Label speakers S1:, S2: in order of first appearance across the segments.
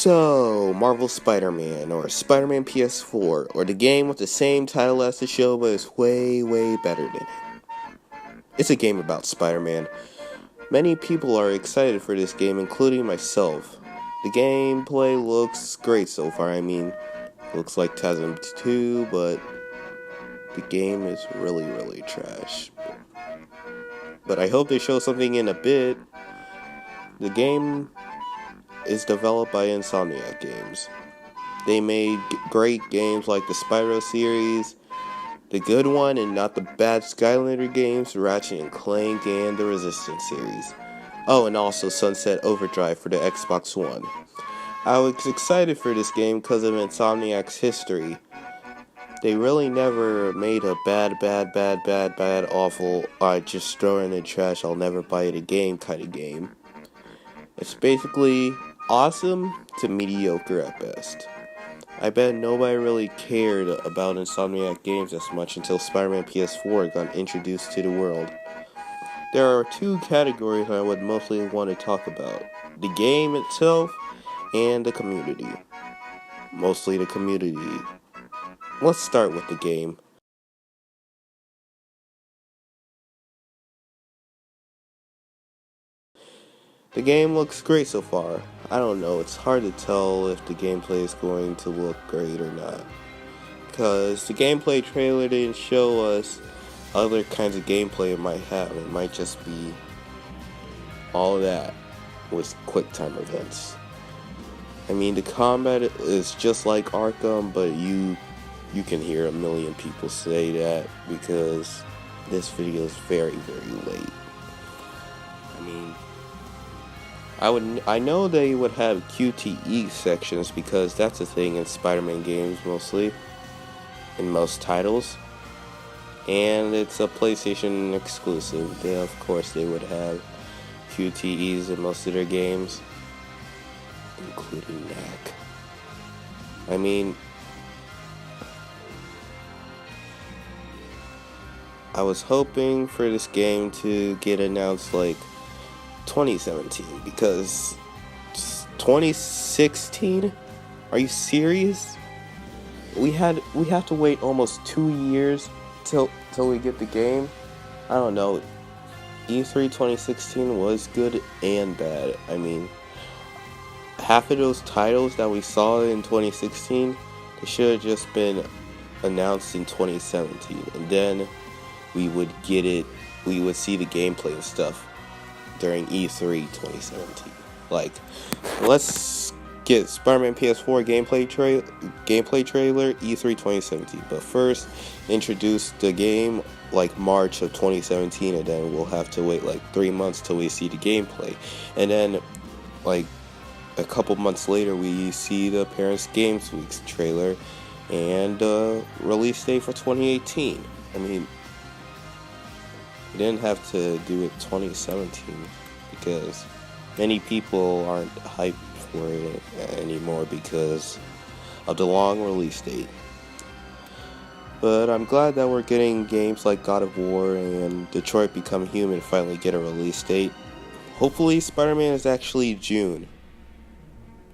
S1: So, Marvel Spider-Man, or Spider-Man PS4, or the game with the same title as the show, but is way better than it. It's a game about Spider-Man. Many people are excited for this game, including myself. The gameplay looks great so far. I mean, looks like TASM 2, but the game is really trash. But I hope they show something in a bit. The game is developed by Insomniac games. They made great games like the Spyro series, the good one and not the bad Skylander games, Ratchet & Clank, and the Resistance series. Oh, and also Sunset Overdrive for the Xbox One. I was excited for this game because of Insomniac's history. They really never made a bad, awful, just throw it in the trash, I'll never buy it again kind of game. It's basically awesome to mediocre at best. I bet nobody really cared about Insomniac games as much until Spider-Man PS4 got introduced to the world. There are two categories I would mostly want to talk about: the game itself and the community. Mostly the community. Let's start with the game. The game looks great so far. I don't know, it's hard to tell if the gameplay is going to look great or not, because the gameplay trailer didn't show us other kinds of gameplay it might have. It might just be all that with quick time events. I mean, the combat is just like Arkham, but you can hear a million people say that because this video is very late. I mean, I know they would have QTE sections because that's a thing in Spider-Man games mostly, in most titles, and it's a PlayStation exclusive. Of course they would have QTEs in most of their games, including NAC. I mean, I was hoping for this game to get announced like 2017, because 2016? Are you serious? We have to wait almost 2 years till we get the game. I don't know. E3 2016 was good and bad. I mean, half of those titles that we saw in 2016, they should have just been announced in 2017, and then we would get it. We would see the gameplay and stuff during E3 2017. Like, let's get Spider-Man PS4 gameplay trailer E3 2017. But first, introduce the game like March of 2017, and then we'll have to wait like 3 months till we see the gameplay. And then, like, a couple months later, we see the Parents Games Week's trailer and release date for 2018. I mean, we didn't have to do it 2017 because many people aren't hyped for it anymore because of the long release date. But I'm glad that we're getting games like God of War and Detroit Become Human finally get a release date. Hopefully Spider-Man is actually June.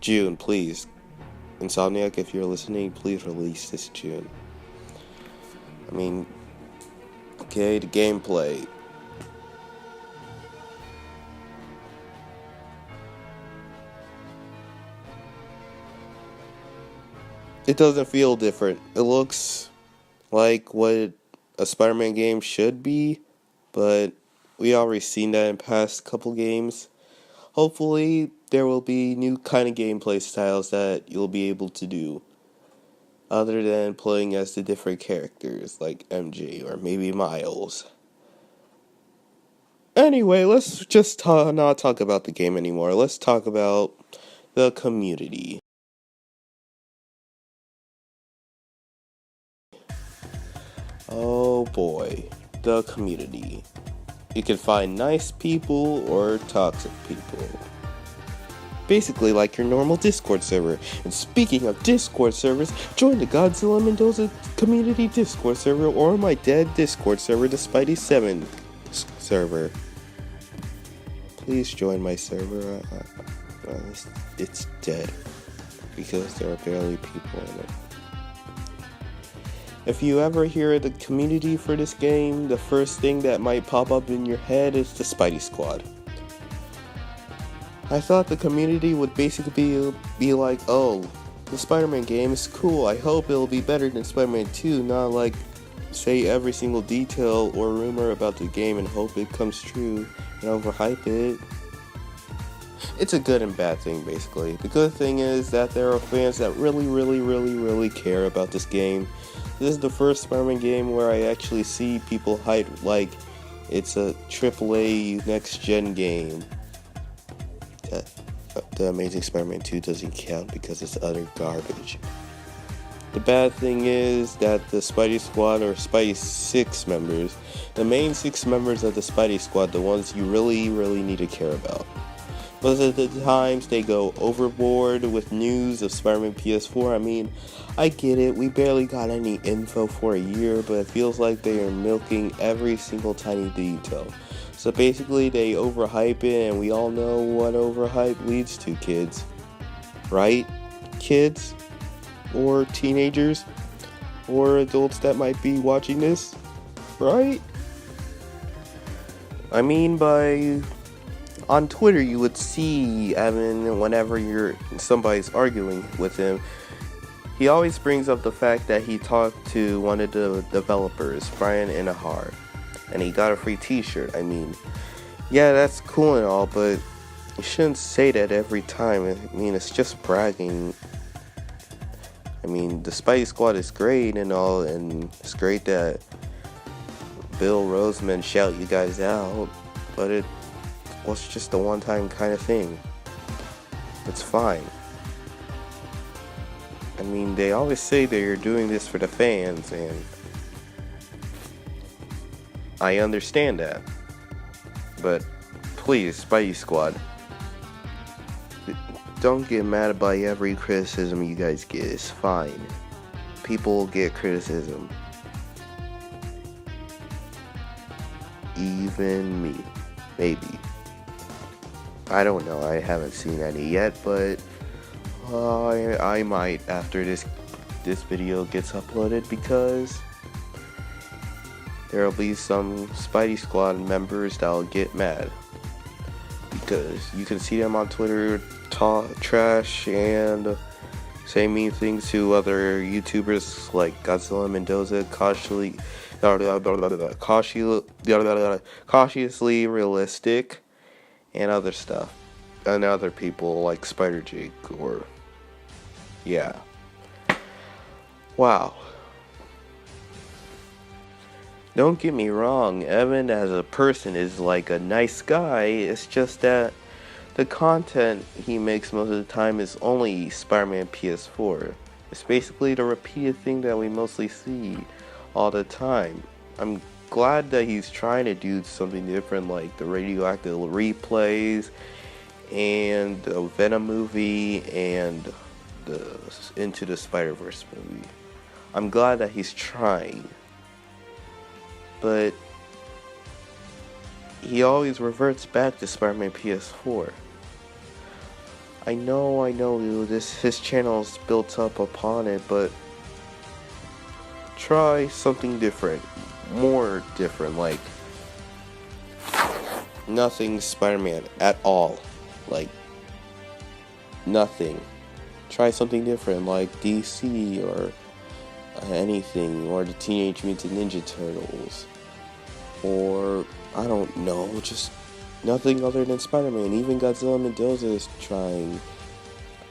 S1: June, please. Insomniac, if you're listening, please release this June. I mean, okay, the gameplay. It doesn't feel different. It looks like what a Spider-Man game should be, but we already seen that in past couple games. Hopefully, there will be new kind of gameplay styles that you'll be able to do, other than playing as the different characters like MJ or maybe Miles. Anyway, let's just not talk about the game anymore. Let's talk about the community. Oh boy, the community. You can find nice people or toxic people. Basically like your normal Discord server. And speaking of Discord servers, join the Godzilla Mendoza community Discord server or my dead Discord server, the Spidey 7 server. Please join my server. It's dead. because there are barely people in it. If you ever hear the community for this game, the first thing that might pop up in your head is the Spidey Squad. I thought the community would basically be like, oh, the Spider-Man game is cool, I hope it'll be better than Spider-Man 2, not like say every single detail or rumor about the game and hope it comes true and overhype it. It's a good and bad thing, basically. The good thing is that there are fans that really care about this game. This is the first Spider-Man game where I actually see people hype like it's a AAA next-gen game. The Amazing Spider-Man 2 doesn't count because it's utter garbage. The bad thing is that the Spidey Squad, or Spidey 6 members, the main 6 members of the Spidey Squad, the ones you really need to care about. Most of the times they go overboard with news of Spider-Man PS4. I mean, I get it, we barely got any info for a year, but it feels like they are milking every single tiny detail. So basically they overhype it, and we all know what overhype leads to, kids. Right? Kids? Or teenagers? Or adults that might be watching this? Right? I mean, on Twitter, you would see Evan whenever somebody's arguing with him. He always brings up the fact that he talked to one of the developers, Brian Inahar, and he got a free t-shirt. I mean, yeah, that's cool and all, but you shouldn't say that every time. I mean, it's just bragging. I mean, the Spidey Squad is great and all, and it's great that Bill Roseman shout you guys out, but it was just a one-time kind of thing. It's fine. I mean, they always say they're doing this for the fans, and I understand that. But please, Spidey Squad, don't get mad by every criticism you guys get. It's fine. People get criticism. Even me. Maybe. I don't know. I haven't seen any yet, but I might after this video gets uploaded, because there'll be some Spidey Squad members that'll get mad, because you can see them on Twitter talk trash and say mean things to other YouTubers like Godzilla Mendoza, cautiously realistic, and other stuff, and other people like Spider Jake, or yeah. Wow. Don't get me wrong, Evan as a person is like a nice guy. It's just that the content he makes most of the time is only Spider-Man PS4. It's basically the repeated thing that we mostly see all the time. I'm glad that he's trying to do something different, like the radioactive replays and the Venom movie and the Into the Spider-Verse movie. I'm glad that he's trying, but he always reverts back to Spider-Man PS4. I know, his channel is built up upon it, but try something different, more different, like nothing Spider-Man at all, like nothing. Try something different, like DC or anything, or the Teenage Mutant Ninja Turtles, or I don't know, just nothing other than Spider-Man. Even Godzilla Mendoza is trying,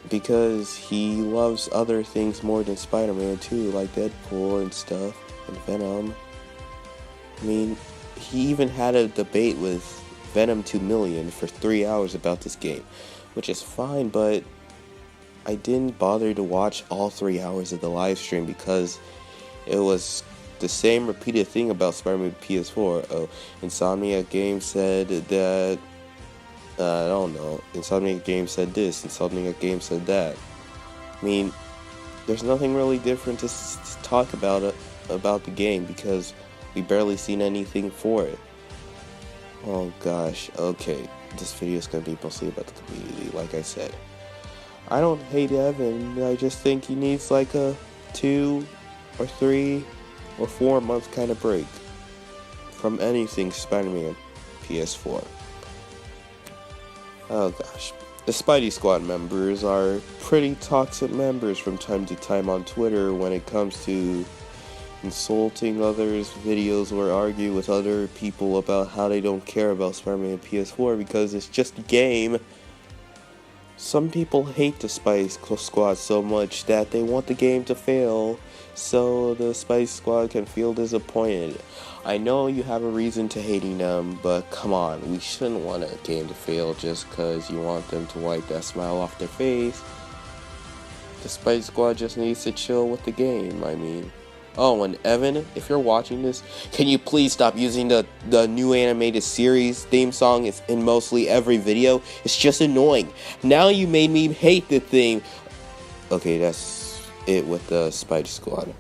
S1: because he loves other things more than Spider-Man too, like Deadpool and stuff, and Venom. I mean, he even had a debate with Venom 2 Million for 3 hours about this game, which is fine, but I didn't bother to watch all 3 hours of the live stream because it was the same repeated thing about Spider-Man PS4. Oh, Insomniac Games said that, I don't know, Insomniac Games said this, Insomniac Games said that. I mean, there's nothing really different to talk about the game, because we barely seen anything for it. Oh gosh, okay, this video is going to be mostly about the community, like I said. I don't hate Evan. I just think he needs like a 2 or 3 or 4 month kind of break from anything Spider-Man PS4. Oh gosh. The Spidey Squad members are pretty toxic members from time to time on Twitter when it comes to insulting others' videos or argue with other people about how they don't care about Spider-Man PS4 because it's just a game. Some people hate the Spidey Squad so much that they want the game to fail so the Spidey Squad can feel disappointed. I know you have a reason to hating them, but come on, we shouldn't want a game to fail just because you want them to wipe that smile off their face. The Spidey Squad just needs to chill with the game, I mean. Oh, and Evan, if you're watching this, can you please stop using the new animated series theme song in mostly every video? It's just annoying. Now you made me hate the theme. Okay, that's it with the Spidey Squad.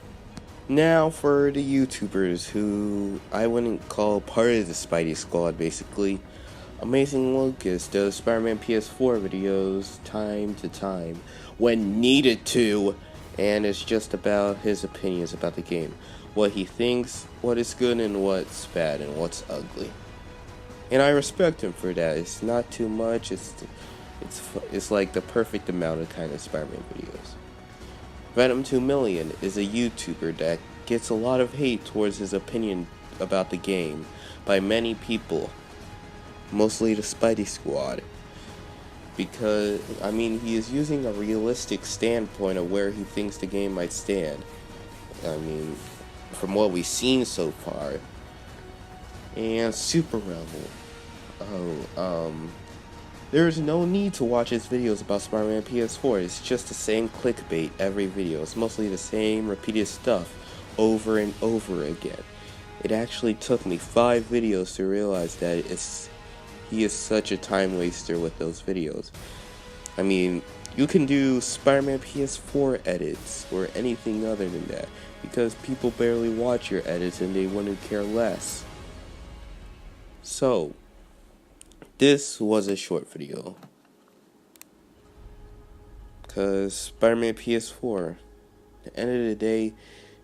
S1: Now for the YouTubers who I wouldn't call part of the Spidey Squad, basically. Amazing Lucas does Spider-Man PS4 videos time to time when needed to, and it's just about his opinions about the game. What he thinks, what is good and what's bad and what's ugly. And I respect him for that. It's not too much, it's like the perfect amount of kind of Spider-Man videos. Venom 2 Million is a YouTuber that gets a lot of hate towards his opinion about the game by many people, mostly the Spidey Squad, because, I mean, he is using a realistic standpoint of where he thinks the game might stand. I mean, from what we've seen so far. And Super Rebel. There is no need to watch his videos about Spider-Man PS4. It's just the same clickbait every video. It's mostly the same repeated stuff over and over again. It actually took me 5 videos to realize that he is such a time waster with those videos. I mean, you can do Spider-Man PS4 edits or anything other than that because people barely watch your edits and they wouldn't care less. So, this was a short video, because Spider-Man PS4, at the end of the day,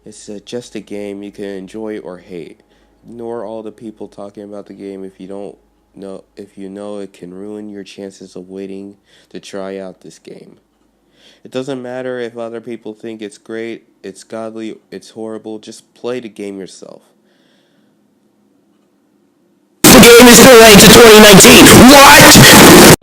S1: it's just a game you can enjoy or hate. Ignore all the people talking about the game if you know it can ruin your chances of waiting to try out this game. It doesn't matter if other people think it's great, it's godly, it's horrible, just play the game yourself.
S2: The game is delayed to 2019. What?